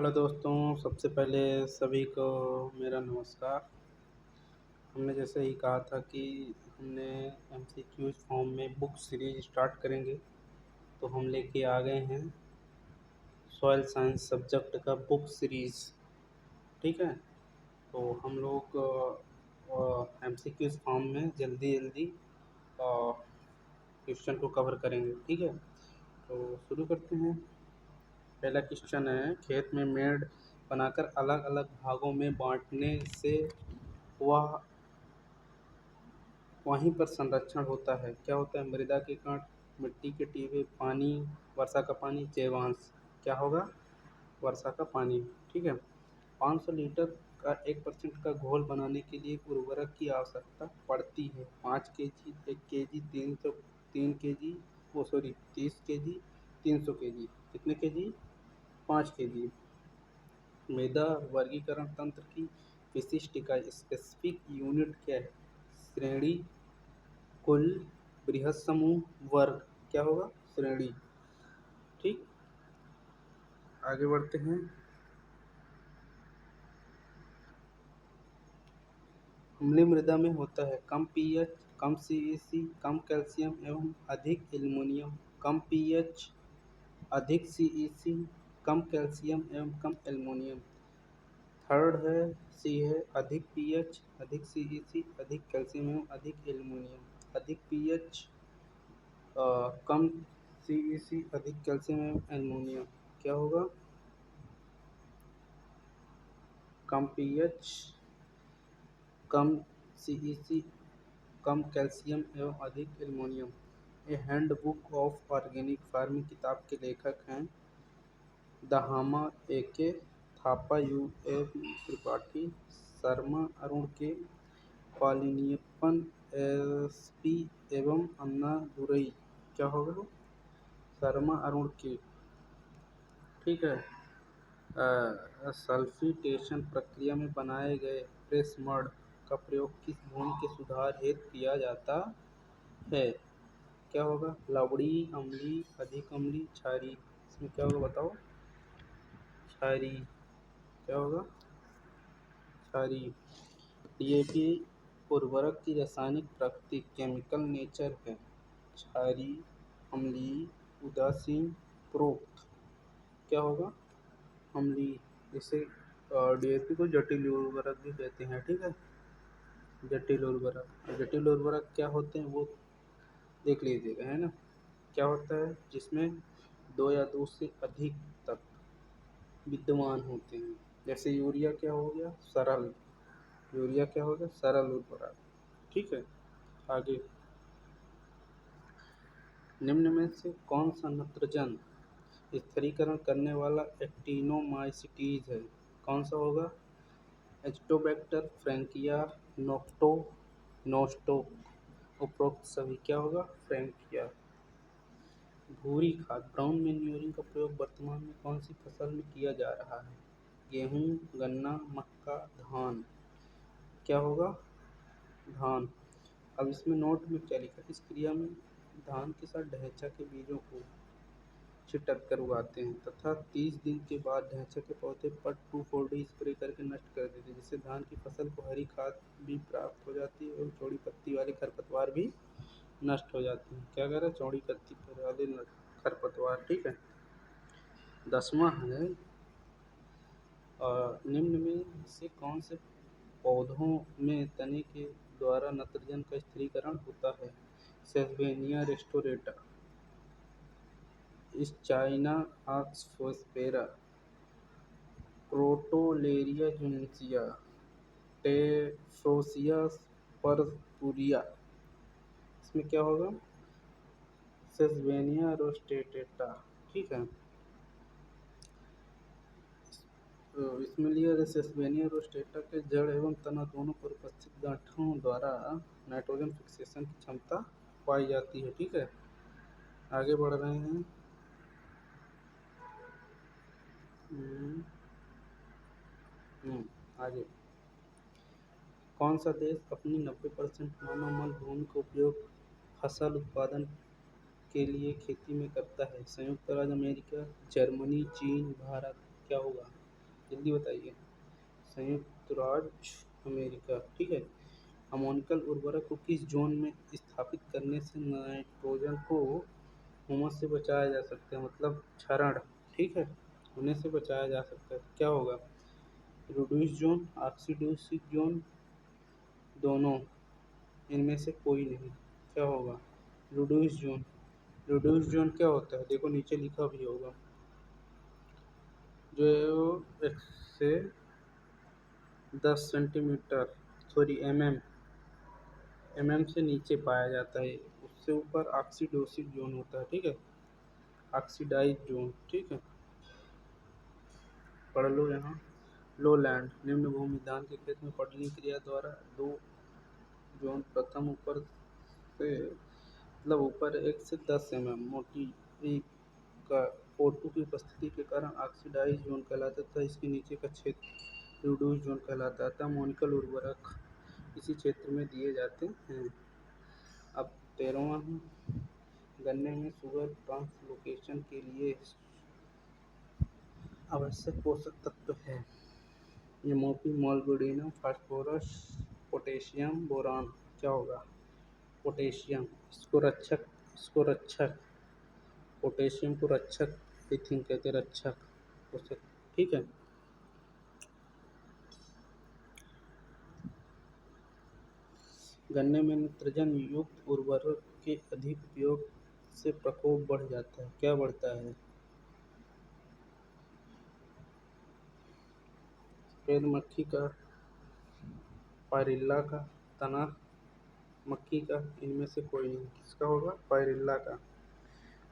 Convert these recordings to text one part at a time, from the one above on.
Hello दोस्तों, सबसे पहले सभी को मेरा नमस्कार। हमने जैसे ही कहा था कि हमने एमसीक्यूज फॉर्म में बुक सीरीज स्टार्ट करेंगे, तो हम लेके आ गए हैं सॉइल साइंस सब्जेक्ट का बुक सीरीज़। ठीक है, तो हम लोग एमसीक्यूज फॉर्म में जल्दी जल्दी क्वेश्चन को कवर करेंगे। ठीक है, तो शुरू करते हैं। पहला क्वेश्चन है, खेत में मेड़ बनाकर अलग अलग भागों में बांटने से वह वहीं पर संरक्षण होता है। क्या होता है? मृदा के कण, मिट्टी के टीवे, पानी, वर्षा का पानी, जैवांश। क्या होगा? वर्षा का पानी। ठीक है, 500 लीटर का 1% का घोल बनाने के लिए उर्वरक की आवश्यकता पड़ती है। 5 kg, 1 kg, 3 kg, oh sorry 30 kg, 300 kg। कितने kg? 5 kg। मृदा वर्गीकरण तंत्र की विशिष्ट इकाई, स्पेसिफिक यूनिट क्या है? श्रेणी, कुल, बृहद समूह, वर्ग। क्या होगा? श्रेणी। ठीक, आगे बढ़ते हैं। अम्लीय मृदा में होता है कम पीएच, कम सीईसी, कम कैल्शियम एवं अधिक एल्युमिनियम। कम पीएच, अधिक सीईसी, कम कैल्शियम एवं कम एल्युमिनियम। थर्ड है, सी है, अधिक पीएच, अधिक सीईसी, अधिक कैल्शियम एवं अधिक एल्युमिनियम। अधिक पीएच, कम सीईसी, अधिक कैल्शियम एवं एल्युमिनियम। क्या होगा? कम पीएच, कम सीईसी, कम कैल्शियम एवं अधिक aluminium. A handbook of organic farming किताब के लेखक हैं दहामा ए.के. थापा, यू.एम. त्रिपाठी, शर्मा अरुण के, पालिनियप्पन एस.पी. एवं अन्ना दुरई। क्या होगा? शर्मा अरुण के। ठीक है, सल्फिटेशन प्रक्रिया में बनाए गए फ्रेश मड का प्रयोग किस भूमि के सुधार हेतु किया जाता है? क्या होगा? लवणी, अम्लीय, अधिक अम्लीय, क्षारीय। इसमें क्या होगा बताओ? क्षारीय। क्या होगा? क्षारीय। डीएपी उर्वरक की रासायनिक प्रकृति, केमिकल नेचर है? क्षारीय, अम्लीय, उदासीन, प्रोक्त। क्या होगा? अम्लीय। इसे डीएपी को जटिल उर्वरक भी कहते हैं। ठीक है, जटिल उर्वरक। जटिल उर्वरक क्या होते हैं वो देख लीजिएगा, है ना। क्या होता है? जिसमें दो या दो से अधिक तत्व विद्यमान होते हैं। जैसे यूरिया क्या हो गया? सरल। यूरिया क्या हो गया? सरल उर्वरक। ठीक है, आगे। निम्न में से कौन सा नत्रजन स्थिरीकरण करने वाला एक्टिनोमाइसीटीज है? कौन सा होगा? एजिटोबैक्टर, फ्रैंकिया, नोक्टो, नोस्टोक। उपरोक्त सभी क्या होगा? फ्रैंकिया। भूरी खाद, ब्राउन मैन्योरिंग का प्रयोग वर्तमान में कौन सी फसल में किया जा रहा है? गेहूँ, गन्ना, मक्का, धान। क्या होगा? धान। अब इसमें नोट में क्या लिखा? इस क्रिया में धान के साथ ढैंचा के बीजों को छिटक कर उगाते हैं तथा 30 दिन के बाद ढैंचा के पौधे पर 2,4-D स्प्रे करके नष्ट कर देते हैं, जिससे धान की फसल को हरी खाद भी प्राप्त हो जाती है और चौड़ी पत्ती वाले खरपतवार भी नष्ट हो जाते हैं। क्या कह रहा है? चौड़ी पत्ती वाले खरपतवार। ठीक है, 10वां है, निम्न में से कौन से पौधों में तने के द्वारा नत्रजन का स्थिरीकरण होता है? सेसबेनिया रेस्टोरेटा, चाइना ऑक्सफोस्पेरा, क्रोटोलेरिया जुनेसिया, टेफ्रोसिया पर्पुरिया। इसमें क्या होगा? Sesbania rostrata. ठीक है, तो इसमें लिया सेसबेनिया रोस्टेटा के जड़ एवं तना दोनों पर उपस्थित गांठों द्वारा नाइट्रोजन फिक्सेशन की क्षमता पाई जाती है। ठीक है, आगे बढ़ रहे हैं। हम्म, आगे। कौन सा देश अपनी 90% मानव भूमि का उपयोग फसल उत्पादन के लिए खेती में करता है? संयुक्त राज्य अमेरिका, जर्मनी, चीन, भारत। क्या होगा? जल्दी बताइए। संयुक्त राज्य अमेरिका। ठीक है। अमोनिकल उर्वरक को किस जोन में स्थापित करने से नाइट्रोजन को हुमस से बचाया जा सकता है, मतलब क्षरण, ठीक है, होने से बचाया जा सकता है? क्या होगा? रिड्यूस जोन, ऑक्सीडाइज जोन, दोनों, इनमें से कोई नहीं। क्या होगा? Reduce zone. रिड्यूस जोन क्या होता है? देखो नीचे लिखा भी होगा, जो एक से 10 सेंटीमीटर, सॉरी एमएम से नीचे पाया जाता है। उससे ऊपर ऑक्सीडोसिस जोन होता है, ठीक है, ऑक्सीडाइज जोन, ठीक है, पढ़ लो यहाँ। लो लैंड, निम्न भूमि धान के खेत में पटनी क्रिया द्वारा दो जोन, प्रथम ऊपर से, मतलब ऊपर 1 से 10 mm मोटी का O2 की उपस्थिति के कारण ऑक्सीडाइज जोन कहलाता है तथा इसके नीचे का क्षेत्र रिड्यूस जोन कहलाता है। अतः अमोनिकल उर्वरक इसी क्षेत्र में दिए जाते हैं। अब 13वां है, गन्ने में शुगर ट्रांसलोकेशन के लिए आवश्यक पोषक तत्व है। MOP, molybdenum, phosphorus, potassium, boron. क्या होगा? पोटेशियम। इसको रक्षक, पोटेशियम को रक्षक आई थिंक कहते हैं, रक्षक पोषक, ठीक है। गन्ने में नाइट्रोजन युक्त उर्वरक के अधिक उपयोग से प्रकोप बढ़ जाता है। क्या बढ़ता है? सफेद मक्खी का, पायरिल्ला का, तना मक्खी का, इनमें से कोई नहीं। किसका होगा? पायरिल्ला का।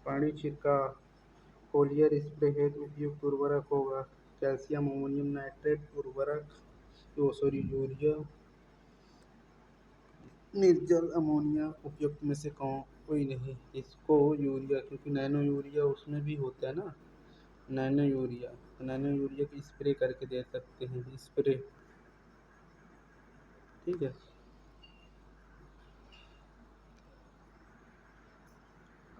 पानी छिड़काव, फोलियर स्प्रे हेतु उपयुक्त उर्वरक होगा कैल्शियम अमोनियम नाइट्रेट उर्वरक, सॉरी यूरिया, निर्जल अमोनिया उपयुक्त में से कोई नहीं। इसको यूरिया, क्योंकि नैनो यूरिया उसमें भी होता है ना, नैनो यूरिया, तो नैनो यूरिया की स्प्रे करके दे सकते हैं, स्प्रे, ठीक है।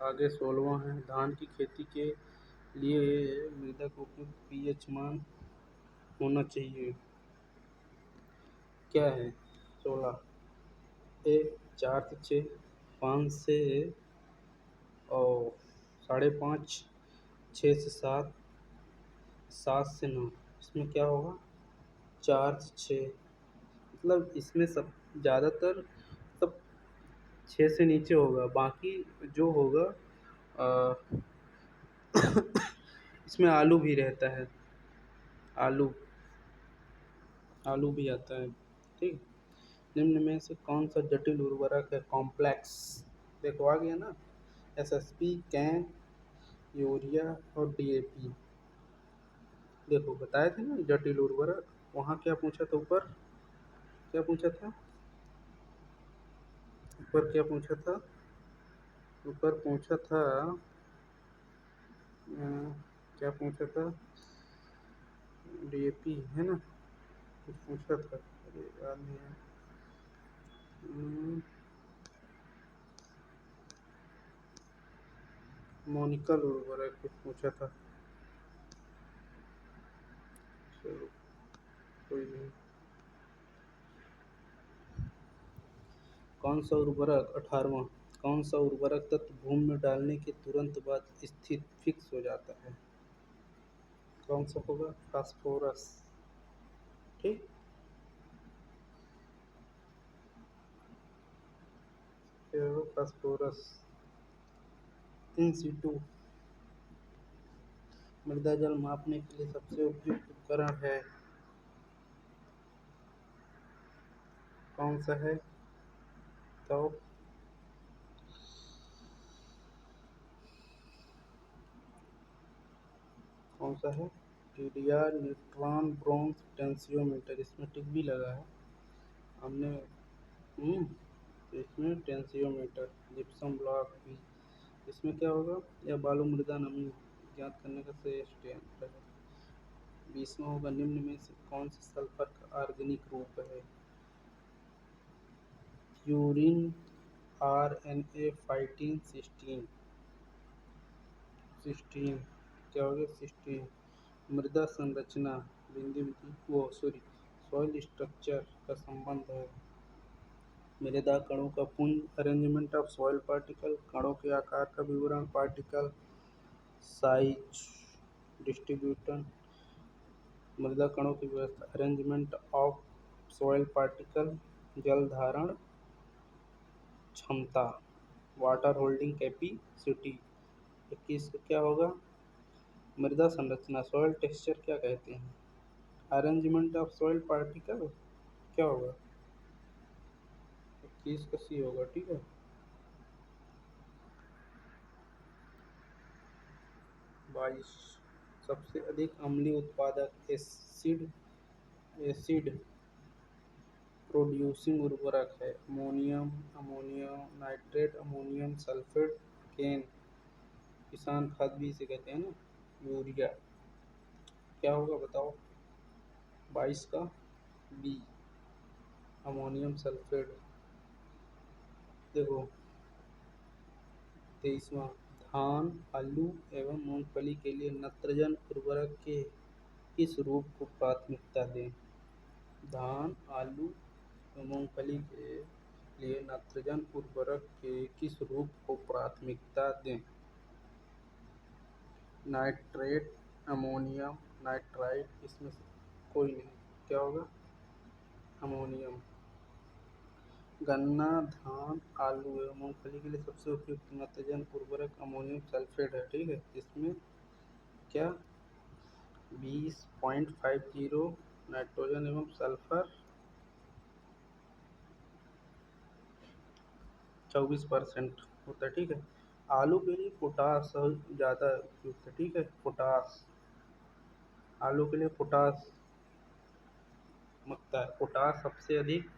आगे 16वां है, धान की खेती के लिए मृदा को उपयुक्त पीएच मान होना चाहिए। क्या है? 16, ए 4 से 6, 5 से और 5.5, 6 से 7, 7 से 9। इसमें क्या होगा? 4 से 6, मतलब इसमें सब ज़्यादातर सब 6 से नीचे होगा, बाकी जो होगा अ, इसमें आलू भी रहता है, आलू, आलू भी आता है, ठीक। निम्न में से कौन सा जटिल उर्वरक है? कॉम्प्लेक्स, देखो आ गया ना, एसएसपी, कैन, यूरिया और डीएपी। देखो बताए थे ना जटिल उर्वरक। वहाँ क्या पूछा था ऊपर? क्या पूछा था ऊपर? क्या पूछा था ऊपर? पूछा था क्या पूछा था? डीएपी है ना, कुछ पूछा था, अरे याद नहीं है। मोनिकल उर्वरक कुछ पूछा था, चलो कोई नहीं। कौन सा उर्वरक, 18वां, कौन सा उर्वरक तत्व भूमि में डालने के तुरंत बाद स्थिर फिक्स हो जाता है? कौन सा होगा? फास्फोरस, ठीक, क्या होगा? फास्फोरस। इन सीटू, मृदा जल मापने के लिए सबसे उपयुक्त उपकरण है, कौन सा है? तो कौन सा है? टीडीआर, न्यूट्रॉन ब्रोंज टेंसियोमीटर, इसमें टिक भी लगा है हमने। तो इसमें टेंसियोमीटर, जिप्सम ब्लॉक भी। इसमें क्या होगा? यह बालू मृदा नमी ज्ञात करने का श्रेष्ठ यंत्र है। 20वां होगा, निम्न में से कौन से सल्फर का ऑर्गेनिक रूप है? फ्यूरिन, RNA, फाइटिन, सिस्टीन। सिस्टीन, क्या हो गया? सिस्टीन। मृदा संरचना, बिंदी बिंदी वो सॉरी सॉइल स्ट्रक्चर का संबंध है। मृदा कणों का पुंज अरेंजमेंट ऑफ सॉइल पार्टिकल, कणों के आकार का विवरण, पार्टिकल साइज डिस्ट्रीब्यूशन, मृदा कणों की व्यवस्था, अरेंजमेंट ऑफ सॉइल पार्टिकल, जल धारण क्षमता, वाटर होल्डिंग कैपेसिटी। 21 का क्या होगा? मृदा संरचना, सॉइल टेक्सचर क्या कहते हैं? अरेंजमेंट ऑफ सॉइल पार्टिकल क्या होगा? 21 का सी होगा, ठीक है। 22 सबसे अधिक अम्लीय उत्पादक एसिड प्रोड्यूसिंग उर्वरक है। Ammonium, ammonium nitrate, ammonium sulphate, CAN. किसान खाद भी इसे कहते हैं ना। यूरिया क्या होगा बताओ? 22 का बी अमोनियम सल्फेट। देखो 23वां धान, आलू एवं मूंगफली के लिए नत्रजन उर्वरक के किस रूप को प्राथमिकता दें? धान, आलू एवं मूंगफली के लिए नाइट्रोजन उर्वरक के किस रूप को प्राथमिकता दें? नाइट्रेट, अमोनियम, नाइट्राइट, इसमें से कोई नहीं। क्या होगा? अमोनियम। गन्ना, धान, आलू एवं मूंगफली के लिए सबसे उपयुक्त नाइट्रोजन उर्वरक अमोनियम सल्फेट है, ठीक है। इसमें क्या 20.50 नाइट्रोजन एवं सल्फर 24% होता है, ठीक है। आलू के लिए पोटास ज़्यादा उपयुक्त है, ठीक है। पोटास आलू के लिए पोटास मकता है। पोटास सबसे अधिक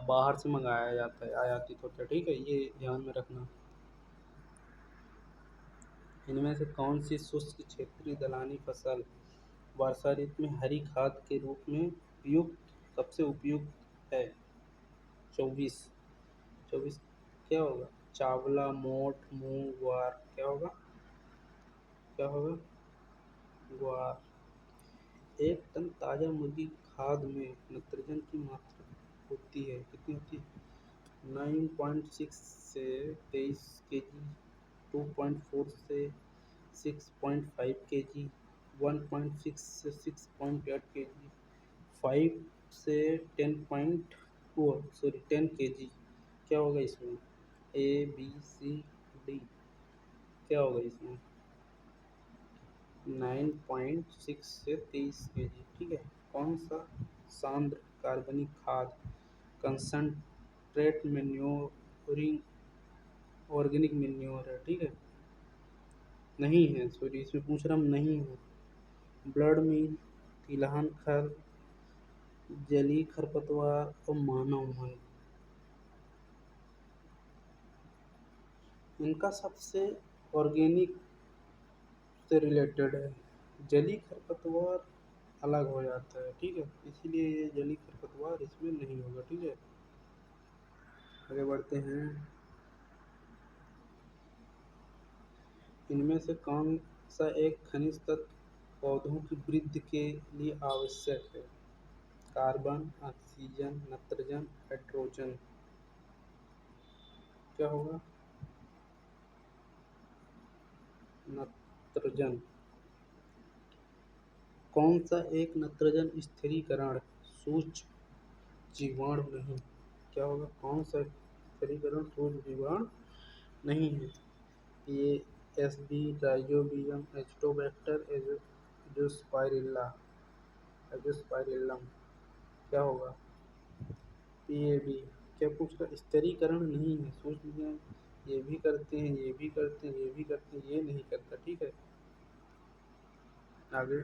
बाहर से मंगाया जाता है, आयातित होता है, ठीक है। ये ध्यान में रखना। इनमें से कौन सी शुष्क क्षेत्रीय दलहनी फसल वर्षा ऋतु में हरी खाद के रूप में सबसे उपयुक्त है? 24 24 क्या होगा? चावला, मोठ, मूंग, ग्वार। क्या होगा? क्या होगा? ग्वार। एक टन ताजा मुर्गी खाद में नाइट्रोजन की मात्रा होती है, कितनी होती है? 9.6 से 23 केजी, 2.4 से 6.5 केजी, 1.6 से 6.8 केजी, 5 से 10 केजी। क्या होगा इसमें? A B C D. क्या होगा इसमें? 9.6 से 23 केजी, ठीक है। कौन सा सांद्र कार्बनिक खाद कंसंट्रेट मेन्योरिंग ऑर्गेनिक मेन्योर है, ठीक है। नहीं है, सॉरी, इसमें पूछ रहा हूँ, नहीं है। ब्लड मील, तिलहन खर, जलीय खरपतवार और मानव मन। इनका सबसे ऑर्गेनिक से रिलेटेड है। जलीय खरपतवार अलग हो जाता है, ठीक है। इसीलिए ये जलीय खरपतवार इसमें नहीं होगा, ठीक है। आगे बढ़ते हैं। इनमें से कौन सा एक खनिज तत्व पौधों की वृद्धि के लिए आवश्यक है? Carbon, oxygen, nitrogen, hydrogen. क्या होगा? नाइट्रोजन। कौन सा एक नाइट्रोजन स्थिरीकरण सूक्ष्म जीवाणु नहीं? क्या होगा? कौन सा स्थिरीकरण सूक्ष्म जीवाणु नहीं है? ये एस बी, राइजोबियम, एस्टोबैक्टर, एजोस्पाइरिल्ला, एजोस्पाइरिलम। क्या होगा? पीएबी। क्या पूछ रहा? स्थिरीकरण नहीं है, सूक्ष्म जीवाणु ये भी करते हैं, ये भी करते हैं, ये भी करते हैं, ये नहीं करता, ठीक है। आगे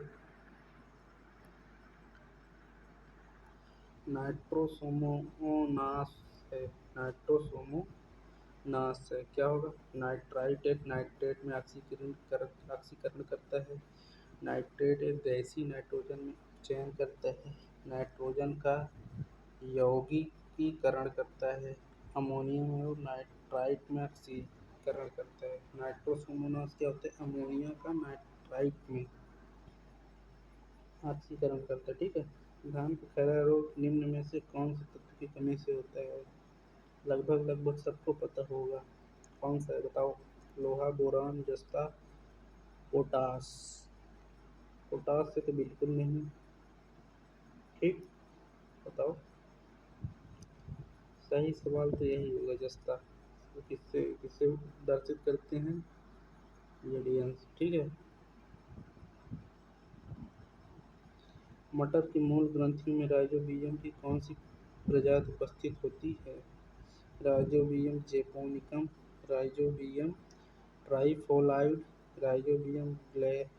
नाइट्रोसोमोनास है, नाइट्रोसोमोनास है। क्या होगा? नाइट्राइट एक नाइट्रेट में ऑक्सीकरण करता है। नाइट्रेट एक गैसीय नाइट्रोजन में चयन करता है। नाइट्रोजन का यौगिकीकरण करता है। अमोनियम और नाइट्राइट में ऑक्सीकरण करता है। नाइट्रोसोमोनास क्या होता है? अमोनिया का नाइट्राइट में ऑक्सीकरण करता है, ठीक है। धान का खैरा रोग निम्न में से कौन से तत्व की कमी से होता है? लगभग लगभग सबको पता होगा। कौन सा है बताओ? लोहा, बोरान, जस्ता, पोटास। पोटास से तो बिल्कुल नहीं। ठीक, बताओ। सही सवाल तो यही होगा, जस्ता। तो किससे किससे दर्शित करते हैं? रेडियंस, ठीक है। मटर की मूल ग्रंथियों में राइजोबियम की कौन सी प्रजाति उपस्थित होती है? Rhizobium japonicum, Rhizobium trifolii, Rhizobium leguminosarum,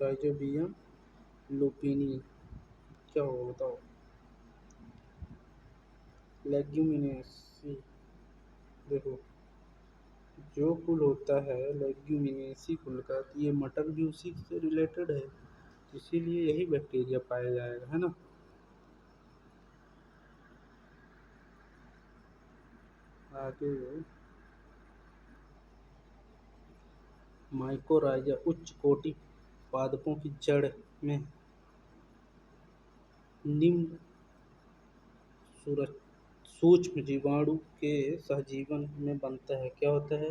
Rhizobium lupini. क्या होगा बताओ? लेग्यूमिनेसी। देखो, जो कुल होता है लेग्यूमिनेसी कुल का, तो ये मटर भी उसी से रिलेटेड है, इसीलिए यही बैक्टीरिया पाया जाएगा, है ना। आगे, माइकोराइजा उच्च कोटि पादपों की जड़ में निम्न सूक्ष्म जीवाणु के सहजीवन में बनता है। क्या होता है?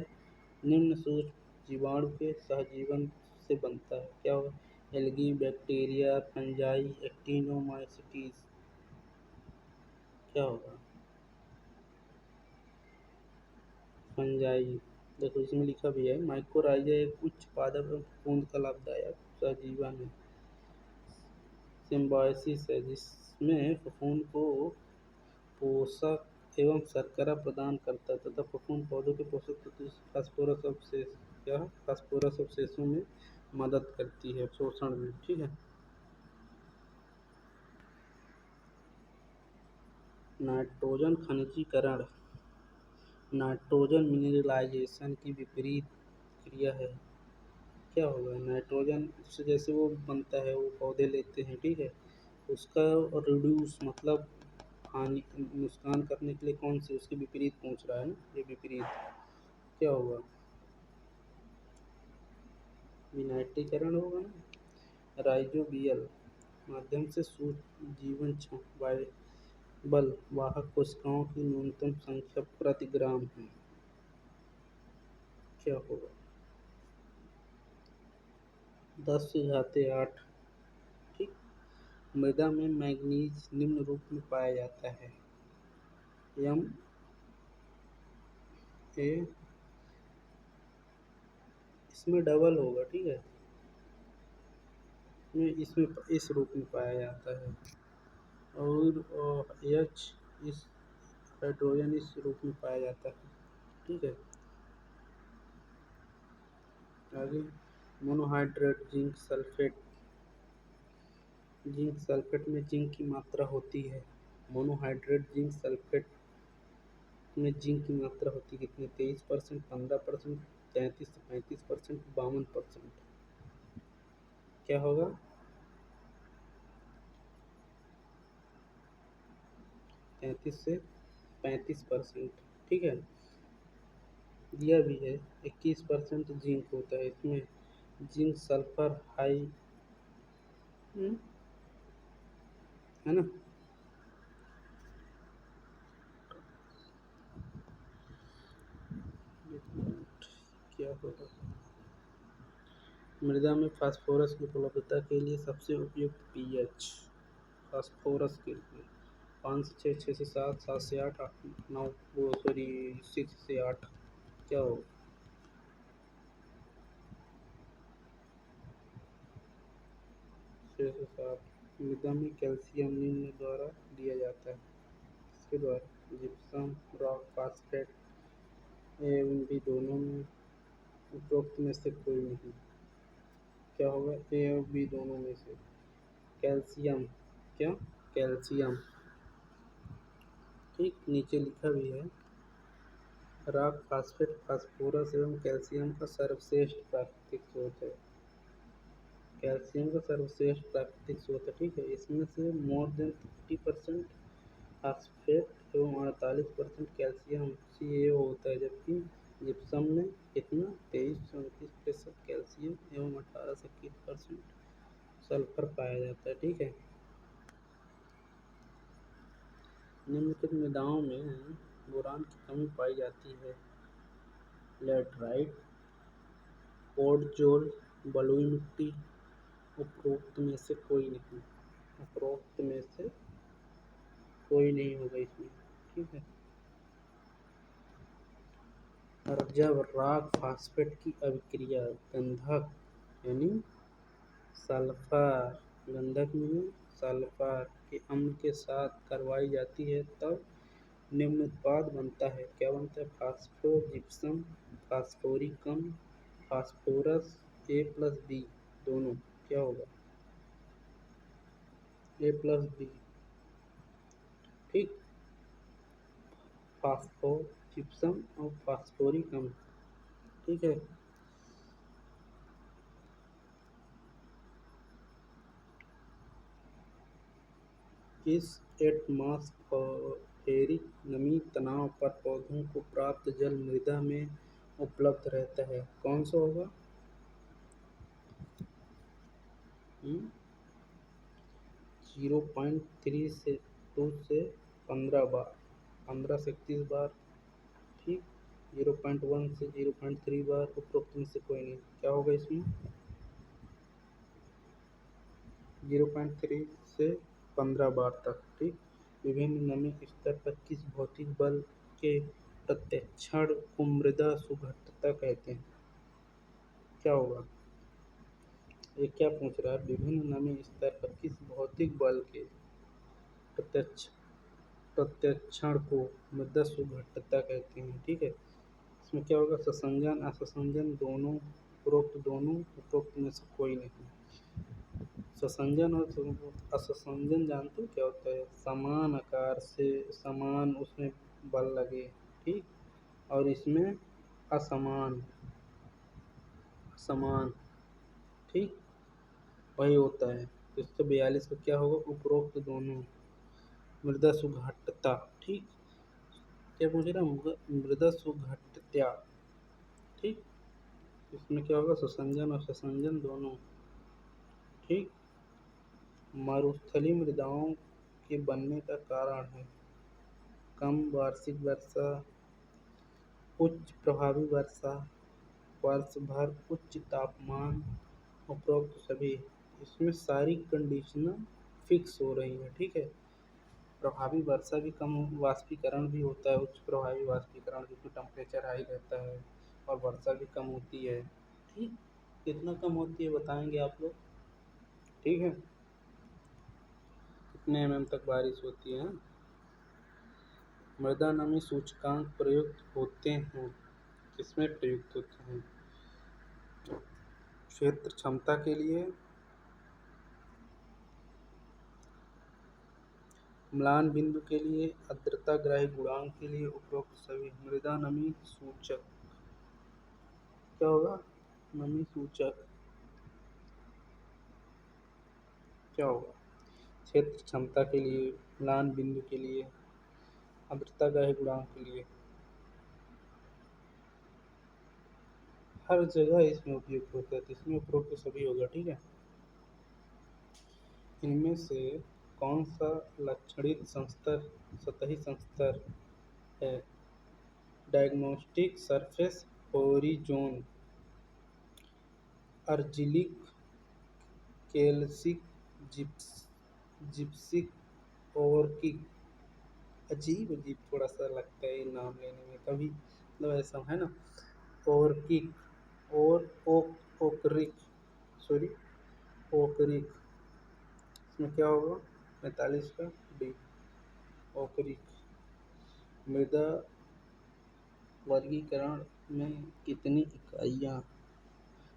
निम्न सूक्ष्म जीवाणु के सहजीवन से बनता है। क्या होगा? Algae, bacteria, fungi, एक्टिनोमाइसीट्स। क्या होगा? फंजाई। देखो, इसमें लिखा भी है, माइकोराइजा एक उच्च पादप एवं फफूंद का लाभदायक सहजीवन है। सिम्बायोसिस है जिसमें फफूंद को पोषक एवं शर्करा प्रदान करता है तथा फफूंद पौधों के पोषक तत्व फास्फोरस अवशेष या फास्फोरस अवशेषों में मदद करती है शोषण में, ठीक है। नाइट्रोजन खनिजीकरण नाइट्रोजन मिनरलाइजेशन की विपरीत क्रिया है। क्या होगा? नाइट्रोजन से जैसे वो बनता है, वो पौधे लेते हैं, ठीक है। उसका रिड्यूस मतलब हानि नुकसान करने के लिए कौन सी उसके विपरीत पूछ रहा है ना, ये विपरीत। क्या होगा? विनाइट्रीकरण होगा ना। राइजोबियल माध्यम से सूक्ष्म जीवन बल वाहक कोशिकाओं की न्यूनतम संख्या प्रति ग्राम है। क्या होगा? 10⁸ ठीक। मृदा में मैग्नीज निम्न रूप में पाया जाता है। एम ए, इसमें डबल होगा, ठीक है। इसमें इस रूप में पाया जाता है, और एच इस हाइड्रोजन इस रूप में पाया जाता है, ठीक है। आगे, monohydrate zinc sulphate. Zinc sulphate में जिंक की मात्रा होती है। मोनोहाइड्रेट जिंक सल्फेट में जिंक की मात्रा होती है कितनी? 23%, 15%, 33 से 35%, 52%। क्या होगा? 33 से 35%, ठीक है। दिया भी है 21% जिंक होता है इसमें। जिंक सल्फर हाई, है ना। क्या होगा? मृदा में फास्फोरस की उपलब्धता के लिए सबसे उपयुक्त पीएच। फास्फोरस के लिए 5 से 6, 6 से 7, 7 से 8, 9, वो सॉरी 6 से 8। क्या हो? 6 से 7। मृदा में कैल्शियम निम्न द्वारा दिया जाता है। इसके द्वारा जिप्सम, रॉक फास्फेट, ए एवं बी दोनों में उपरोक्त में से कोई नहीं। क्या होगा? ए और बी दोनों में से। कैल्शियम। क्या? कैल्शियम, ठीक। नीचे लिखा भी है, रॉक फास्फेट फास्फोरस एवं कैल्शियम का सर्वश्रेष्ठ प्राकृतिक स्रोत है। कैल्शियम का सर्वश्रेष्ठ प्राकृतिक स्रोत है, ठीक है। इसमें से मोर देन 50% फास्फेट एवं 48% कैल्शियम CaO होता है, जबकि जिप्सम में कितना 23-34% कैल्शियम एवं 18 से 21% सल्फर पाया जाता है। ठीक है। निम्नलिखित मृदाओं में बोरान की कमी पाई जाती है। लैटराइट, पोडजोल, बलुई मिट्टी। उपरोक्त में से कोई नहीं। उपरोक्त में से कोई नहीं होगा इसमें। ठीक है। और जब रॉक फास्फेट की अभिक्रिया गंधक यानी सल्फर, गंधक में सल्फर के अम्ल के साथ करवाई जाती है तब निम्न उत्पाद बनता है। क्या बनता है? फास्फो जिप्सम, फास्फोरिकम, फास्फोरस, A+B दोनों। क्या होगा? A+B। ठीक। फास्फो जिप्सम और फास्फोरिकम। ठीक है। इस एटमॉस्फेरिक नमी तनाव पर पौधों को प्राप्त जल मृदा में उपलब्ध रहता है। कौन सा होगा? 0.3 से 2 से 15 बार, 15 से 31 बार। ठीक। 0.1 से 0.3 बार। उपरोक्त में से कोई नहीं। क्या होगा इसमें? 0.3 से 15 बार तक। ठीक। विभिन्न नमी स्तर पर किस भौतिक बल के प्रत्याक्षण को मृदा सुघट्टता कहते हैं? क्या होगा? ये क्या पूछ रहा है? विभिन्न नमी स्तर पर किस भौतिक बल के प्रत्यक्ष प्रत्याक्षण को मृदा सुघट्टता कहते हैं? ठीक है। इसमें क्या होगा? ससंजन, असंजन दोनों। उपरोक्त दोनों। उपरोक्त में से कोई नहीं। ससंजन और असंजन जानते हो क्या होता है? समान आकार से समान उसमें बल लगे। ठीक। और इसमें असमान, समान। ठीक। वही होता है। तो 142 का क्या होगा? उपरोक्त दोनों। मृदा सुघट्टता। ठीक। क्या पूछ रहा हूँ? मृदा सुघट्टता। ठीक। इसमें क्या होगा? सुसंजन और ससंजन दोनों। ठीक। मरुस्थलीय मृदाओं के बनने का कारण है कम वार्षिक वर्षा, उच्च प्रभावी वर्षा, वर्ष भर उच्च तापमान। उपरोक्त सभी। इसमें सारी कंडीशनर फिक्स हो रही है। ठीक है। प्रभावी वर्षा भी कम, वाष्पीकरण भी होता है, उच्च प्रभावी वाष्पीकरण क्योंकि टेम्परेचर हाई रहता है, और वर्षा भी कम होती है। ठीक। कितना कम होती है बताएंगे आप लोग? ठीक है। कितने तक बारिश होती है? मृदा नमी सूचकांक प्रयुक्त होते हैं। किसमें प्रयुक्त होते हैं? क्षेत्र क्षमता के लिए, म्लान बिंदु के लिए, आर्द्रता ग्राही गुणांक के लिए। उपरोक्त सभी। मृदा नमी सूचक क्या होगा? नमी सूचक क्या होगा? क्षेत्र क्षमता के लिए, म्लान बिंदु के लिए, आर्द्रता ग्राही गुणांक के लिए। हर जगह इसमें उपयुक्त होता है, तो इसमें उपरोक्त सभी होगा। ठीक है। इनमें से कौन सा लक्षणित संस्तर सतही संस्तर है? Diagnostic surface horizon, argillic, calcic, gypsic, ochric. अजीब अजीब थोड़ा सा लगता है ये नाम लेने में कभी, मतलब ऐसा है ना। ओवर्किक और ओकरिक, सॉरी, ओकरिक। इसमें क्या होगा? 45 का डी। ओकरिक। मृदा वर्गीकरण में कितनी इकाइयाँ,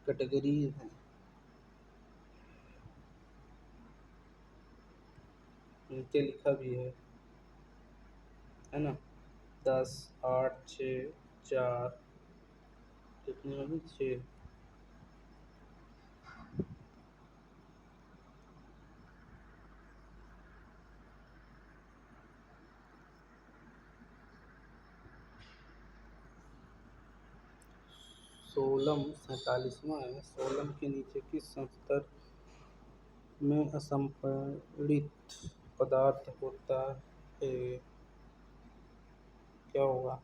कैटेगरीज हैं? नीचे लिखा भी है ना। 10, 8, 6, 4, कितनी होगी? 6। सोलम 47वां है। सोलम के नीचे किस स्तर में असंपीड़ित पदार्थ होता है? क्या होगा?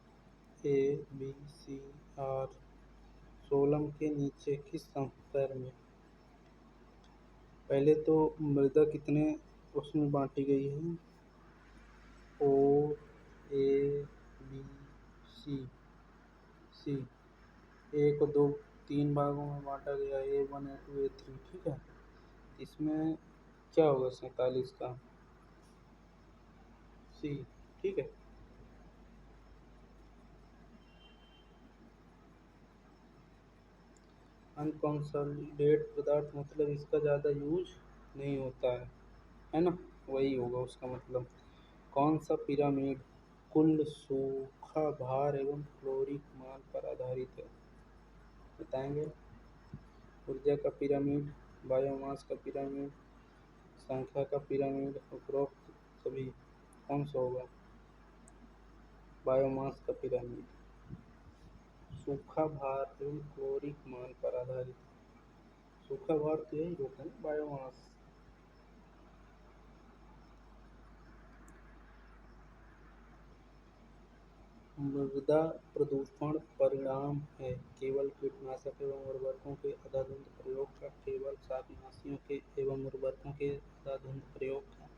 ए, बी, सी, आर। सोलम के नीचे किस स्तर में? पहले तो मृदा कितने उसमें बांटी गई है? ओ, ए, बी, सी। सी। ए को दो तीन भागों में बांटा गया, A1, A2, A3। ठीक है, इसमें क्या होगा 47 का? सी। ठीक है। अनकंसोलिडेट पदार्थ मतलब इसका ज़्यादा यूज नहीं होता है ना? वही होगा उसका मतलब। कौन सा पिरामिड कुल सूखा भार एवं क्लोरिक मान पर आधारित है? बताएंगे? ऊर्जा का पिरामिड, बायोमास का पिरामिड, संख्या का पिरामिड, उपरोक्त सभी। कौन सा होगा? बायोमास का पिरामिड। सूखा भार एवं क्लोरिक मान पर आधारित। सूखा भार तो यही होता है ना, बायोमास। मृदा प्रदूषण परिणाम है केवल कीटनाशक एवं उर्वरकों के अंधाधुंध प्रयोग का। केवल शाकनाशियों के एवं उर्वरकों के अंधाधुंध प्रयोग का।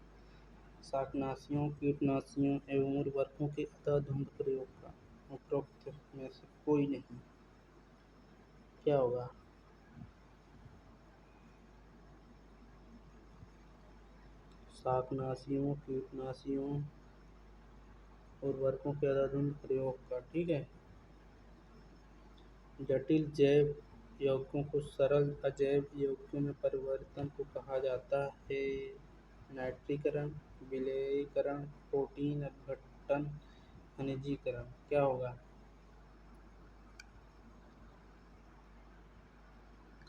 शाकनाशियों, कीटनाशियों एवं उर्वरकों के अंधाधुंध प्रयोग का। उपरोक्त में से कोई नहीं। क्या होगा? शाकनाशियों, कीटनाशियों, उर्वरकों के अंधाधुंध प्रयोग का। ठीक है। जटिल जैव यौगिकों को सरल अजैव यौगिकों में परिवर्तन को कहा जाता है। नाइट्रीकरण, विलयीकरण, प्रोटीन अपघटन, खनिजीकरण। क्या होगा?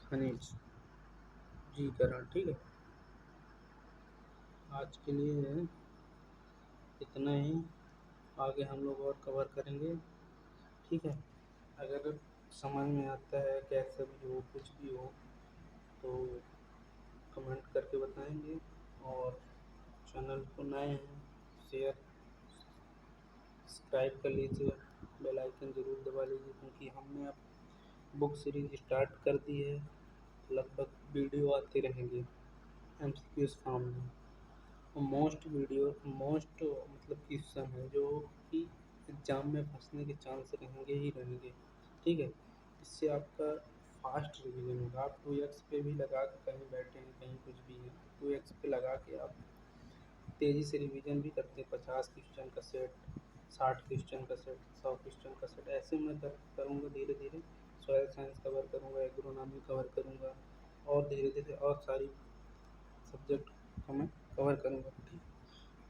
खनिजीकरण। ठीक है। आज के लिए इतना ही। आगे हम लोग और कवर करेंगे। ठीक है। अगर समझ में आता है, कैसा भी हो, कुछ भी हो, तो कमेंट करके बताएंगे। और चैनल को नए हैं, शेयर सब्सक्राइब कर लीजिए, बेल आइकन ज़रूर दबा लीजिए, क्योंकि हमने अब बुक सीरीज स्टार्ट कर दी है। लगभग वीडियो आते रहेंगे MCQs फॉर्म में। और मोस्ट वीडियो, मोस्ट मतलब क्वेश्चन है जो कि एग्ज़ाम में फंसने के चांस रहेंगे ही रहेंगे। ठीक है। इससे आपका फास्ट रिवीजन होगा। आप 2x पे भी लगा के कहीं बैठे हैं, कहीं कुछ भी है, 2x पे लगा के आप तेज़ी से रिवीजन भी करते हैं। 50 क्वेश्चन का सेट, 60 क्वेश्चन का सेट, 100 क्वेश्चन का सेट, ऐसे मैं करूँगा धीरे धीरे। सॉयल साइंस कवर करूँगा, एग्रोनॉमी कवर करूँगा, और धीरे धीरे और सारी सब्जेक्ट को मैं कवर करूँगा। ठीक।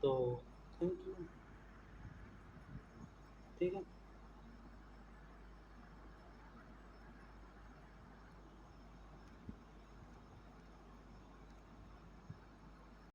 तो थैंक यू। ठीक है।